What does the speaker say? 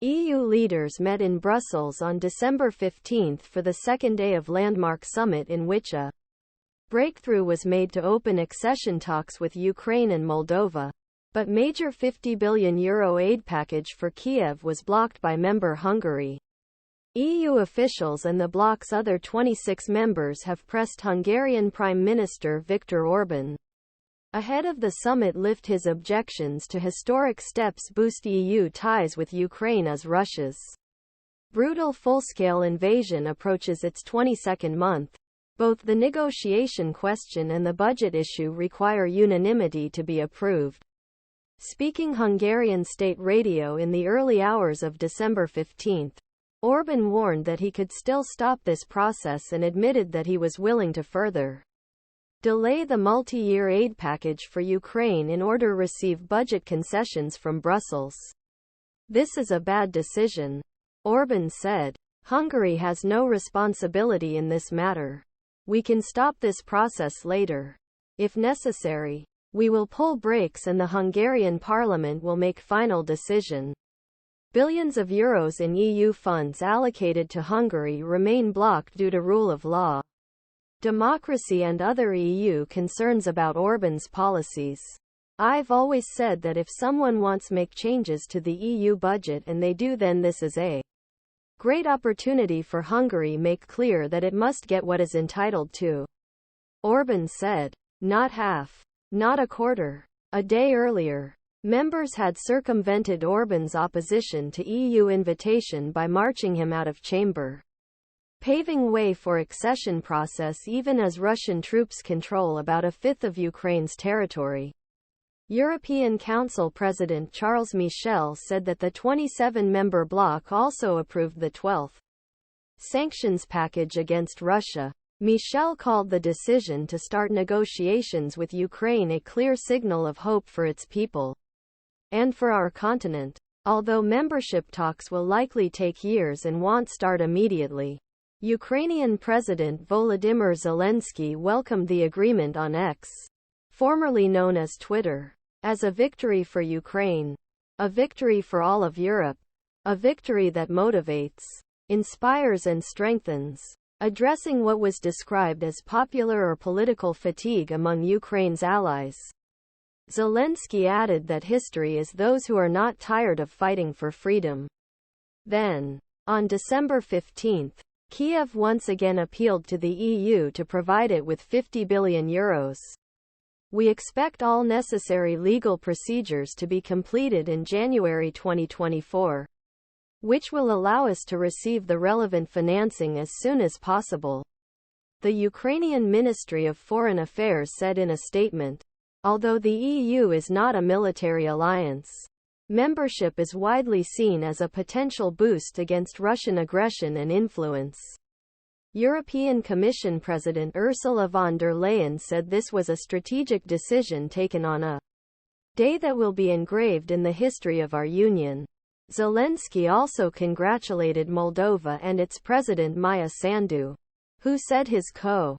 EU leaders met in Brussels on December 15 for the second day of landmark summit in which a breakthrough was made to open accession talks with Ukraine and Moldova. But major €50 billion aid package for Kiev was blocked by member Hungary. EU officials and the bloc's other 26 members have pressed Hungarian Prime Minister Viktor Orbán ahead of the summit lift his objections to historic steps boost EU ties with Ukraine as Russia's brutal full-scale invasion approaches its 22nd month. Both the negotiation question and the budget issue require unanimity to be approved. Speaking Hungarian state radio in the early hours of December 15, Orbán warned that he could still stop this process and admitted that he was willing to further delay the multi-year aid package for Ukraine in order to receive budget concessions from Brussels. This is a bad decision, Orbán said. Hungary has no responsibility in this matter. We can stop this process later. If necessary, we will pull brakes and the Hungarian parliament will make final decision. Billions of euros in EU funds allocated to Hungary remain blocked due to rule of law, democracy and other EU concerns about Orbán's policies. I've always said that if someone wants to make changes to the EU budget and they do, then this is a great opportunity for Hungary make clear that it must get what is entitled to. Orbán said. Not half. Not a quarter. A day earlier, members had circumvented Orbán's opposition to EU invitation by marching him out of chamber, paving way for accession process even as Russian troops control about a fifth of Ukraine's territory. European Council President Charles Michel said that the 27-member bloc also approved the 12th sanctions package against Russia. Michel called the decision to start negotiations with Ukraine a clear signal of hope for its people and for our continent. Although membership talks will likely take years and won't start immediately, Ukrainian President Volodymyr Zelensky welcomed the agreement on X, formerly known as Twitter, as a victory for Ukraine, a victory for all of Europe, a victory that motivates, inspires and strengthens. Addressing what was described as popular or political fatigue among Ukraine's allies, Zelensky added that history is those who are not tired of fighting for freedom. Then, on December 15, Kiev once again appealed to the EU to provide it with €50 billion. We expect all necessary legal procedures to be completed in January 2024. Which will allow us to receive the relevant financing as soon as possible, the Ukrainian Ministry of Foreign Affairs said in a statement. Although the EU is not a military alliance, membership is widely seen as a potential boost against Russian aggression and influence. European Commission President Ursula von der Leyen said this was a strategic decision taken on a day that will be engraved in the history of our union. Zelensky also congratulated Moldova and its president Maya Sandu, who said his co